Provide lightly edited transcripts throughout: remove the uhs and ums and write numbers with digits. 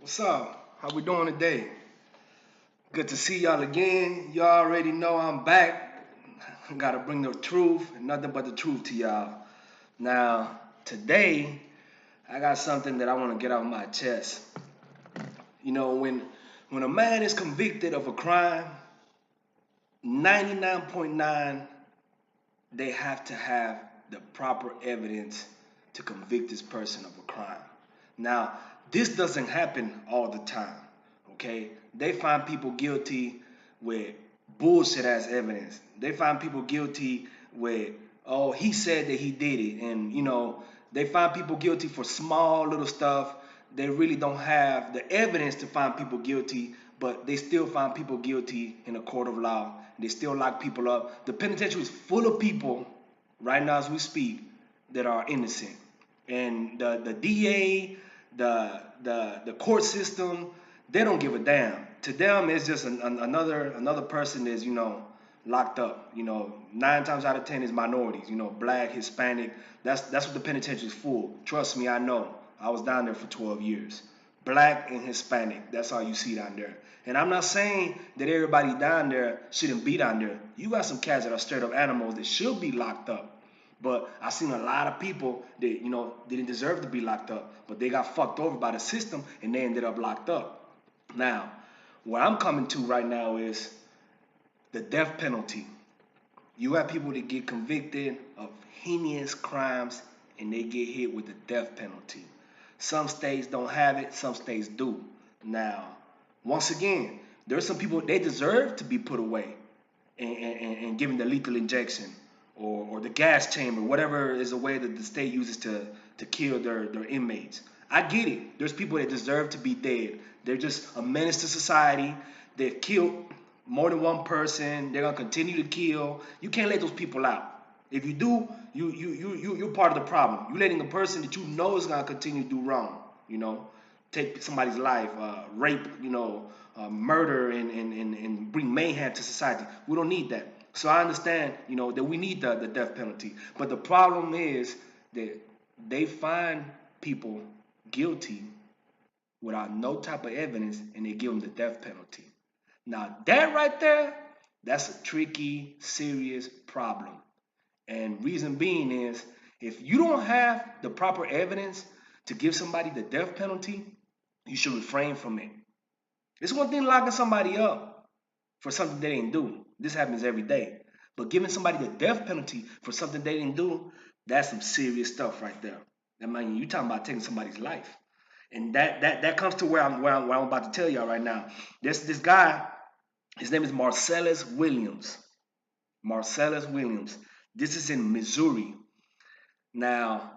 What's up? How we doing today? Good to see y'all again. Y'all already know I'm back. Gotta bring the truth and nothing but the truth to y'all. Now, today, I got something that I want to get off my chest. When a man is convicted of a crime, 99.9 they have to have the proper evidence to convict this person of a crime. Now, this doesn't happen all the time, okay? They find people guilty with bullshit as evidence. They find people guilty with, oh, he said that he did it. And, they find people guilty for small little stuff. They really don't have the evidence to find people guilty, but they still find people guilty in a court of law. They still lock people up. The penitentiary is full of people right now as we speak that are innocent. And the DA, the court system, they don't give a damn. To them, it's just another person that's locked up. 9 times out of 10 is minorities. Black, Hispanic. That's what the penitentiary is full. Trust me, I know. I was down there for 12 years. Black and Hispanic. That's all you see down there. And I'm not saying that everybody down there shouldn't be down there. You got some cats that are straight up animals that should be locked up. But I've seen a lot of people that, didn't deserve to be locked up, but they got fucked over by the system and they ended up locked up. Now, where I'm coming to right now is the death penalty. You have people that get convicted of heinous crimes and they get hit with the death penalty. Some states don't have it, some states do. Now, once again, there's some people they deserve to be put away and given the lethal injection or the gas chamber, whatever is a way that the state uses to kill their inmates. I get it. There's people that deserve to be dead. They're just a menace to society. They've killed more than one person. They're gonna continue to kill. You can't let those people out. If you do, you're part of the problem. You're letting a person that you know is gonna continue to do wrong. Take somebody's life, rape, murder, and bring mayhem to society. We don't need that. So I understand, that we need the death penalty. But the problem is that they find people guilty without no type of evidence and they give them the death penalty. Now, that right there, that's a tricky, serious problem. And reason being is if you don't have the proper evidence to give somebody the death penalty, you should refrain from it. It's one thing locking somebody up for something they didn't do. This happens every day. But giving somebody the death penalty for something they didn't do, that's some serious stuff right there. I mean, you talking about taking somebody's life. And that comes to where I'm about to tell y'all right now. This guy, his name is Marcellus Williams. Marcellus Williams. This is in Missouri. Now,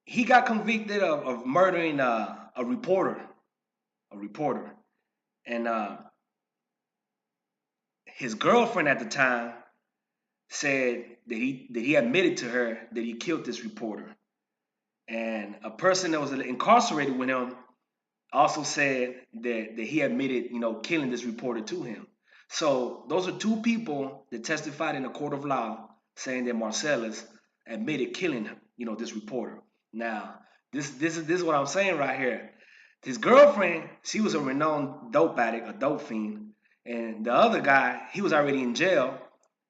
he got convicted of murdering a reporter. A reporter. And his girlfriend at the time said that he admitted to her that he killed this reporter. And a person that was incarcerated with him also said that he admitted, killing this reporter to him. So those are two people that testified in a court of law saying that Marcellus admitted killing, this reporter. Now, this is what I'm saying right here. His girlfriend, she was a renowned dope addict, a dope fiend, and the other guy, he was already in jail,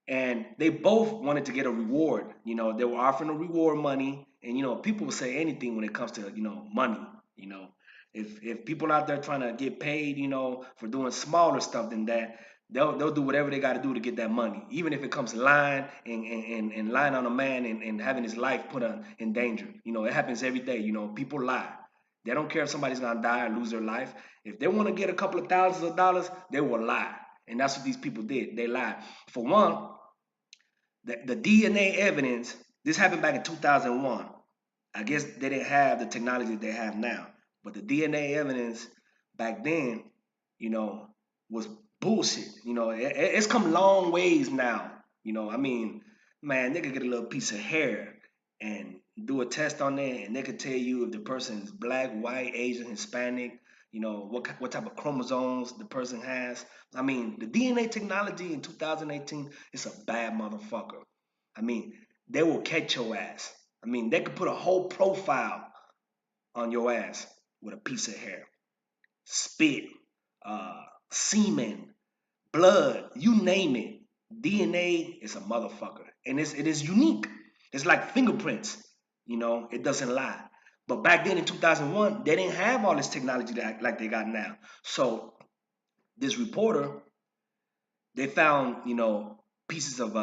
and they both wanted to get a reward. They were offering a reward money, and people will say anything when it comes to money. You know, if people out there trying to get paid, for doing smaller stuff than that, they'll do whatever they got to do to get that money, even if it comes lying and lying on a man and having his life put in danger. It happens every day. People lie. They don't care if somebody's gonna die or lose their life. If they want to get a couple of thousands of dollars, they will lie. And that's what these people did. They lied. For one, the DNA evidence, this happened back in 2001. I guess they didn't have the technology they have now. But the DNA evidence back then, you know, was bullshit. It's come long ways now. I mean, man, they could get a little piece of hair and do a test on there, and they could tell you if the person is black, white, Asian, Hispanic. What type of chromosomes the person has. I mean, the DNA technology in 2018 is a bad motherfucker. I mean, they will catch your ass. I mean, they could put a whole profile on your ass with a piece of hair. spit, uh, semen, blood, you name it. DNA is a motherfucker, and it is unique. It's like fingerprints. It doesn't lie. But back then in 2001, they didn't have all this technology like they got now. So this reporter, they found pieces of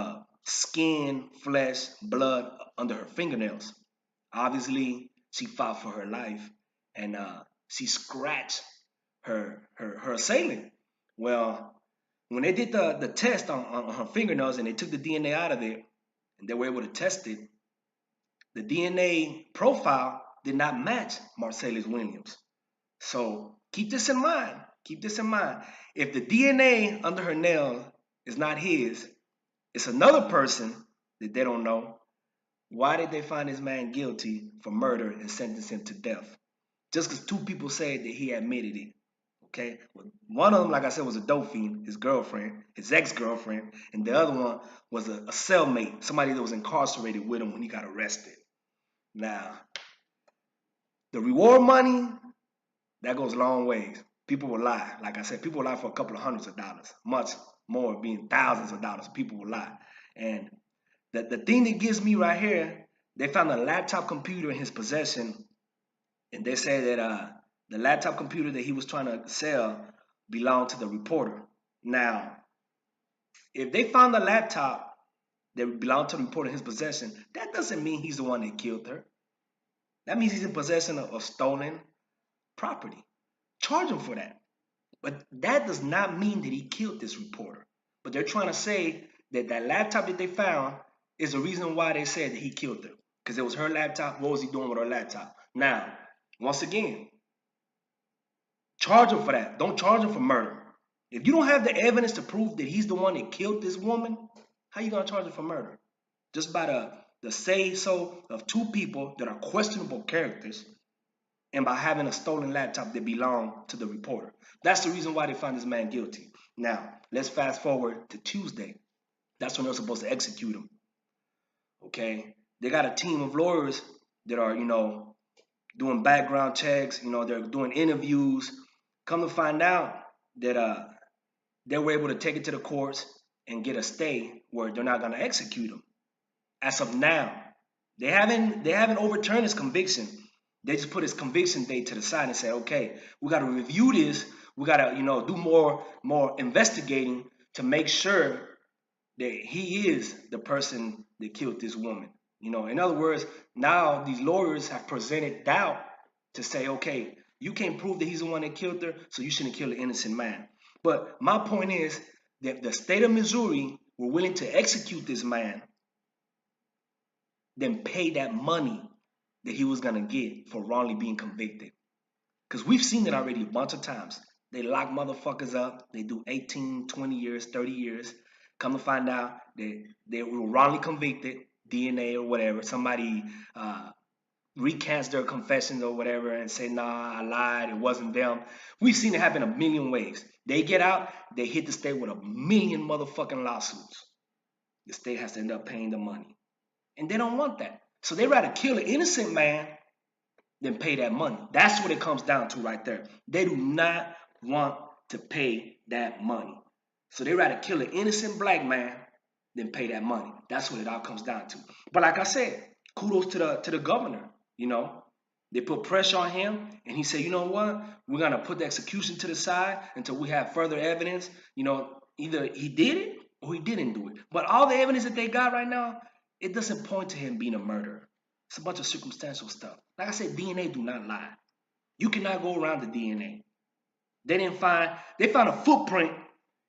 skin, flesh, blood under her fingernails. Obviously, she fought for her life, and she scratched her assailant. Well, when they did the test on her fingernails and they took the DNA out of it and they were able to test it, the DNA profile did not match Marcellus Williams. So keep this in mind. Keep this in mind. If the DNA under her nail is not his, it's another person that they don't know. Why did they find this man guilty for murder and sentence him to death? Just because two people said that he admitted it. Okay, one of them, like I said, was a dope fiend, his girlfriend, his ex-girlfriend, and the other one was a cellmate, somebody that was incarcerated with him when he got arrested. Now, the reward money, that goes a long ways. People will lie. Like I said, people will lie for a couple of hundreds of dollars, much more being thousands of dollars. People will lie. And the thing that gets me right here, they found a laptop computer in his possession, and they say that the laptop computer that he was trying to sell belonged to the reporter. Now, if they found a laptop that belonged to the reporter in his possession, that doesn't mean he's the one that killed her. That means he's in possession of stolen property. Charge him for that. But that does not mean that he killed this reporter. But they're trying to say that that laptop that they found is the reason why they said that he killed her. Because it was her laptop. What was he doing with her laptop? Now, once again, charge him for that. Don't charge him for murder. If you don't have the evidence to prove that he's the one that killed this woman, how you going to charge him for murder? Just by the say-so of two people that are questionable characters, and by having a stolen laptop that belonged to the reporter. That's the reason why they found this man guilty. Now, let's fast forward to Tuesday. That's when they're supposed to execute him. Okay? They got a team of lawyers that are, doing background checks, they're doing interviews. Come to find out that they were able to take it to the courts and get a stay where they're not going to execute him. As of now, they haven't overturned his conviction. They just put his conviction date to the side and said, okay, we got to review this. We got to, do more investigating to make sure that he is the person that killed this woman. In other words, now these lawyers have presented doubt to say, okay, you can't prove that he's the one that killed her, so you shouldn't kill an innocent man. But my point is that the state of Missouri were willing to execute this man, then pay that money that he was going to get for wrongly being convicted. Because we've seen it already a bunch of times. They lock motherfuckers up. They do 18, 20 years, 30 years. Come to find out that they were wrongly convicted, DNA or whatever. Somebody recants their confessions or whatever and say, nah, I lied, it wasn't them. We've seen it happen a million ways. They get out, they hit the state with a million motherfucking lawsuits. The state has to end up paying the money. And they don't want that. So they rather kill an innocent man than pay that money. That's what it comes down to right there. They do not want to pay that money. So they rather kill an innocent black man than pay that money. That's what it all comes down to. But like I said, kudos to the governor. They put pressure on him, and he said, you know what? We're gonna put the execution to the side until we have further evidence. Either he did it or he didn't do it. But all the evidence that they got right now, it doesn't point to him being a murderer. It's a bunch of circumstantial stuff. Like I said, DNA do not lie. You cannot go around the DNA. They found a footprint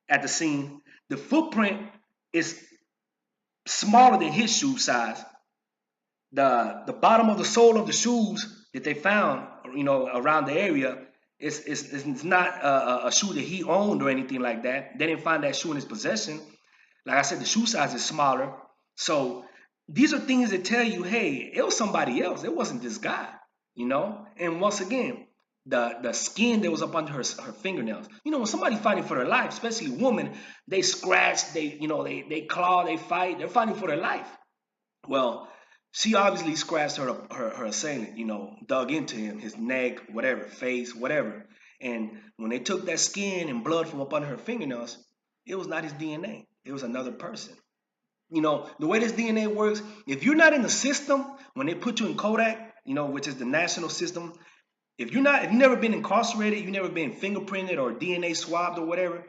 at the scene. The footprint is smaller than his shoe size. The bottom of the sole of the shoes that they found, around the area, it's not a shoe that he owned or anything like that. They didn't find that shoe in his possession. Like I said, the shoe size is smaller. So these are things that tell you, hey, it was somebody else. It wasn't this guy, And once again, the skin that was up under her fingernails. When somebody fighting for their life, especially a woman, they scratch, they claw, they fight. They're fighting for their life. Well, she obviously scratched her assailant, dug into him, his neck, whatever, face, whatever. And when they took that skin and blood from up under her fingernails, it was not his DNA. It was another person. The way this DNA works, if you're not in the system, when they put you in Kodak, which is the national system, if you've never been incarcerated, you've never been fingerprinted or DNA swabbed or whatever,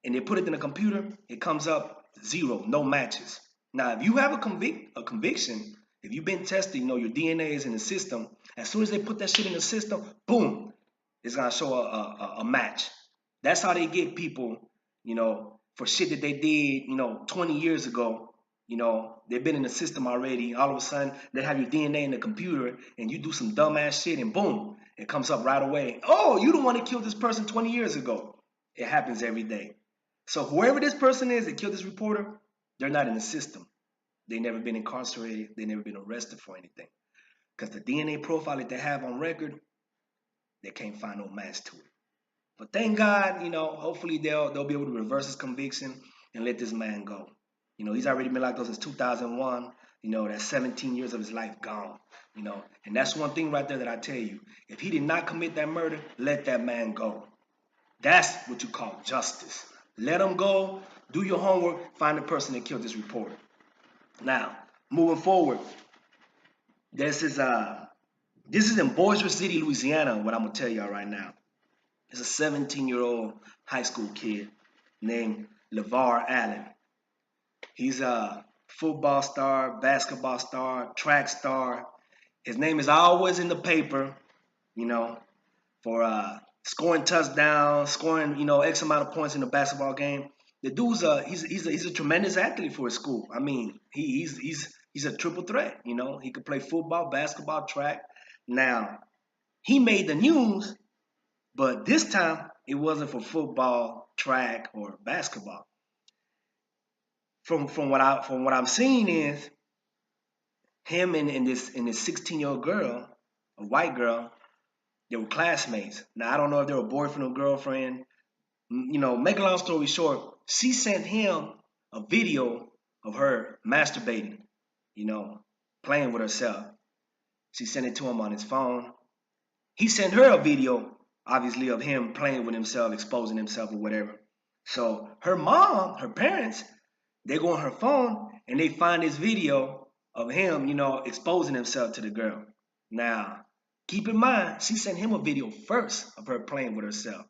and they put it in a computer, it comes up zero, no matches. Now, if you have a conviction, if you've been tested, your DNA is in the system. As soon as they put that shit in the system, boom, it's gonna show a match. That's how they get people, for shit that they did, 20 years ago. They've been in the system already. All of a sudden, they have your DNA in the computer, and you do some dumbass shit, and boom, it comes up right away. Oh, you the one that killed this person 20 years ago. It happens every day. So whoever this person is that killed this reporter, they're not in the system. They never been incarcerated. They never been arrested for anything. Because the DNA profile that they have on record, they can't find no match to it. But thank God, hopefully they'll be able to reverse his conviction and let this man go. He's already been locked up since 2001. That's 17 years of his life gone. And that's one thing right there that I tell you. If he did not commit that murder, let that man go. That's what you call justice. Let him go. Do your homework. Find the person that killed this reporter. Now, moving forward, this is in Bossier City, Louisiana. What I'm gonna tell y'all right now. It's a 17-year-old high school kid named LeVar Allen. He's a football star, basketball star, track star. His name is always in the paper, for scoring touchdowns, scoring, X amount of points in a basketball game. The dude's he's a tremendous athlete for his school. I mean, he's a triple threat. He could play football, basketball, track. Now, he made the news, but this time it wasn't for football, track, or basketball. From what I'm seeing is him and this 16-year-old girl, a white girl, they were classmates. Now I don't know if they were boyfriend or girlfriend. Make a long story short, she sent him a video of her masturbating, playing with herself. She sent it to him on his phone. He sent her a video, obviously, of him playing with himself, exposing himself or whatever. So her mom, her parents, they go on her phone and they find this video of him, exposing himself to the girl. Now, keep in mind, she sent him a video first of her playing with herself.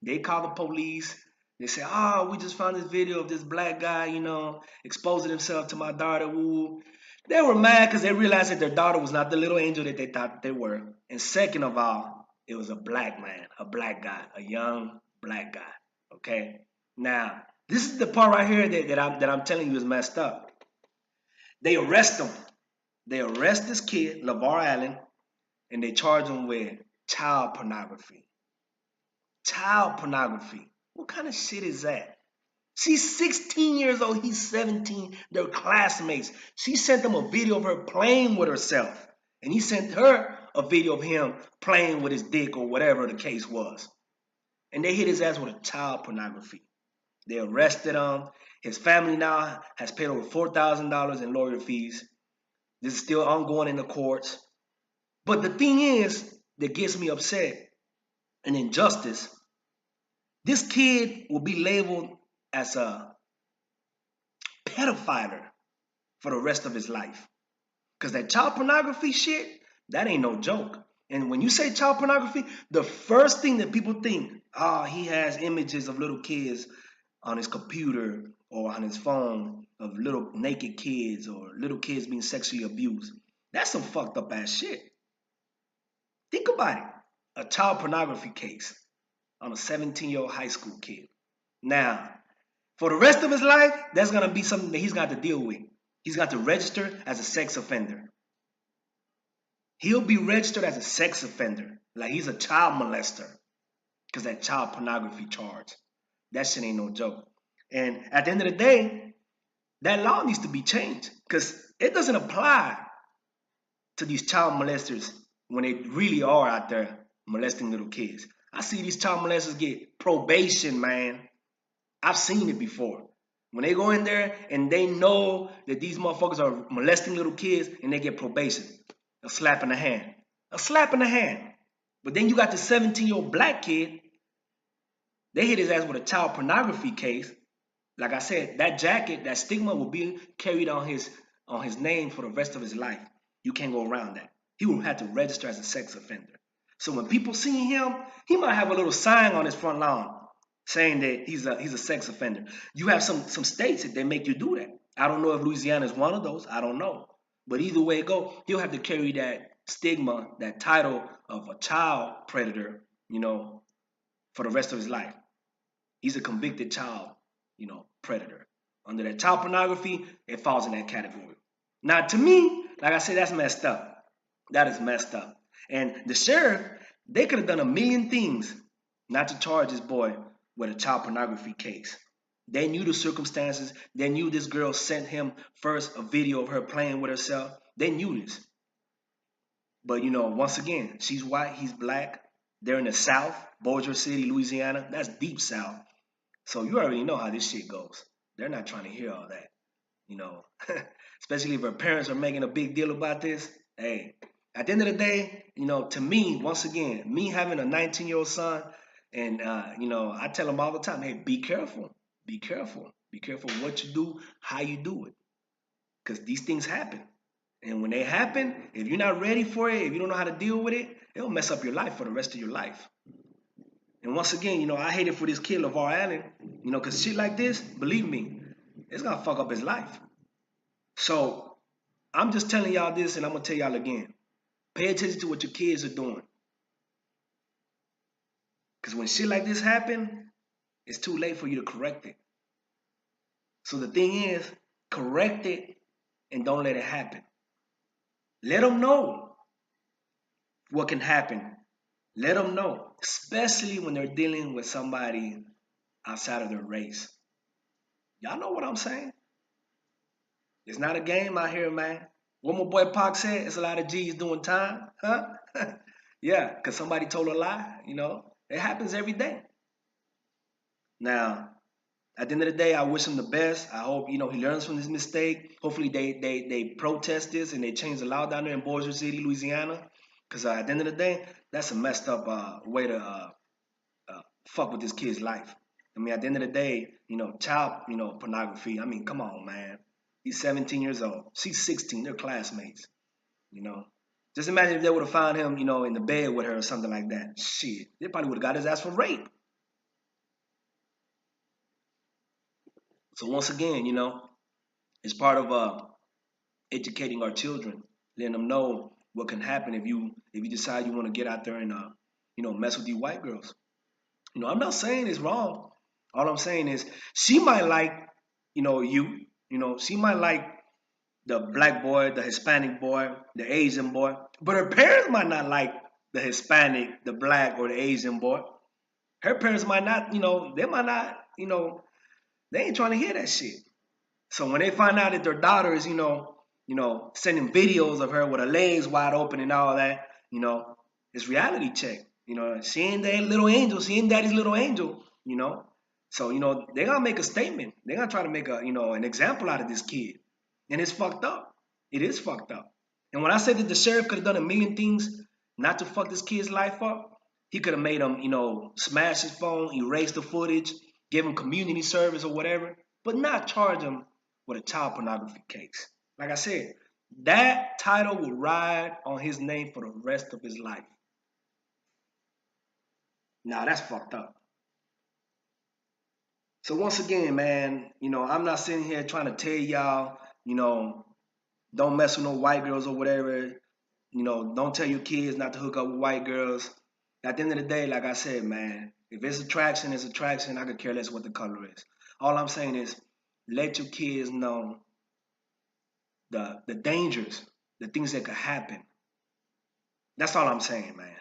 They call the police. They say, oh, we just found this video of this black guy, exposing himself to my daughter. Woo. They were mad because they realized that their daughter was not the little angel that they thought they were. And second of all, it was a black man, a black guy, a young black guy. Okay? Now, this is the part right here that I'm telling you is messed up. They arrest him. They arrest this kid, LeVar Allen, and they charge him with child pornography. Child pornography. What kind of shit is that? She's 16 years old. He's 17. They're classmates. She sent him a video of her playing with herself. And he sent her a video of him playing with his dick or whatever the case was. And they hit his ass with a child pornography. They arrested him. His family now has paid over $4,000 in lawyer fees. This is still ongoing in the courts. But the thing is that gets me upset, an injustice, this kid will be labeled as a pedophile for the rest of his life. Because that child pornography shit, that ain't no joke. And when you say child pornography, the first thing that people think, he has images of little kids on his computer or on his phone of little naked kids or little kids being sexually abused. That's some fucked up ass shit. Think about it. A child pornography case on a 17-year-old high school kid. Now, for the rest of his life, that's going to be something that he's got to deal with. He's got to register as a sex offender. He'll be registered as a sex offender, like he's a child molester, because that child pornography charge. That shit ain't no joke. And at the end of the day, that law needs to be changed, because it doesn't apply to these child molesters when they really are out there molesting little kids. I see these child molesters get probation, man. I've seen it before. When they go in there and they know that these motherfuckers are molesting little kids and they get probation. A slap in the hand. A slap in the hand. But then you got the 17-year-old black kid They hit his ass with a child pornography case. Like I said, that jacket, that stigma will be carried on his name for the rest of his life. You can't go around that. He will have to register as a sex offender. So when people see him, he might have a little sign on his front lawn saying that he's a sex offender. You have some states that they make you do that. I don't know if Louisiana is one of those. I don't know. But either way it go, he'll have to carry that stigma, that title of a child predator, for the rest of his life. He's a convicted child, predator. Under that child pornography, it falls in that category. Now, to me, like I said, that's messed up. That is messed up. And the sheriff, they could have done a million things not to charge this boy with a child pornography case. They knew the circumstances. They knew this girl sent him first a video of her playing with herself. They knew this. But, once again, she's white, he's black. They're in the South, Bossier City, Louisiana. That's deep South. So you already know how this shit goes. They're not trying to hear all that, you know. Especially if her parents are making a big deal about this. Hey, at the end of the day, to me, once again, me having a 19-year-old son, and I tell him all the time, hey, be careful, be careful, be careful what you do, how you do it, because these things happen. And when they happen, if you're not ready for it, if you don't know how to deal with it, it'll mess up your life for the rest of your life. And once again, I hate it for this kid, LeVar Allen, because shit like this, believe me, it's going to fuck up his life. So I'm just telling y'all this, and I'm going to tell y'all again. Pay attention to what your kids are doing. Because when shit like this happen, it's too late for you to correct it. So the thing is, correct it and don't let it happen. Let them know what can happen. Let them know, especially when they're dealing with somebody outside of their race. Y'all know what I'm saying? It's not a game out here, man. What my boy Pac said, it's a lot of G's doing time, huh? Yeah, because somebody told a lie, It happens every day. Now, at the end of the day, I wish him the best. I hope, he learns from this mistake. Hopefully they protest this and they change the law down there in Bossier City, Louisiana. Because at the end of the day, that's a messed up way to fuck with this kid's life. I mean, at the end of the day, child, pornography. I mean, come on, man. He's 17 years old. She's 16. They're classmates. Just imagine if they would have found him, in the bed with her or something like that. Shit, they probably would have got his ass for rape. So once again, it's part of educating our children, letting them know what can happen if you decide you want to get out there and mess with these white girls. I'm not saying it's wrong. All I'm saying is she might like, she might like the black boy, the Hispanic boy, the Asian boy, but her parents might not like the Hispanic, the black, or the Asian boy. Her parents might not, they might not, they ain't trying to hear that shit. So when they find out that their daughter is, sending videos of her with her legs wide open and all that, it's reality check. She ain't that little angel. She ain't daddy's little angel, So, they're going to make a statement. They're going to try to make an example out of this kid. And it's fucked up. It is fucked up. And when I said that the sheriff could have done a million things not to fuck this kid's life up, he could have made him, smash his phone, erase the footage, give him community service or whatever, but not charge him with a child pornography case. Like I said, that title will ride on his name for the rest of his life. Now that's fucked up. So once again, man, I'm not sitting here trying to tell y'all, don't mess with no white girls or whatever. Don't tell your kids not to hook up with white girls. At the end of the day, like I said, man, if it's attraction, it's attraction. I could care less what the color is. All I'm saying is let your kids know the dangers, the things that could happen. That's all I'm saying, man.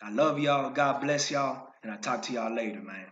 I love y'all. God bless y'all. And I'll talk to y'all later, man.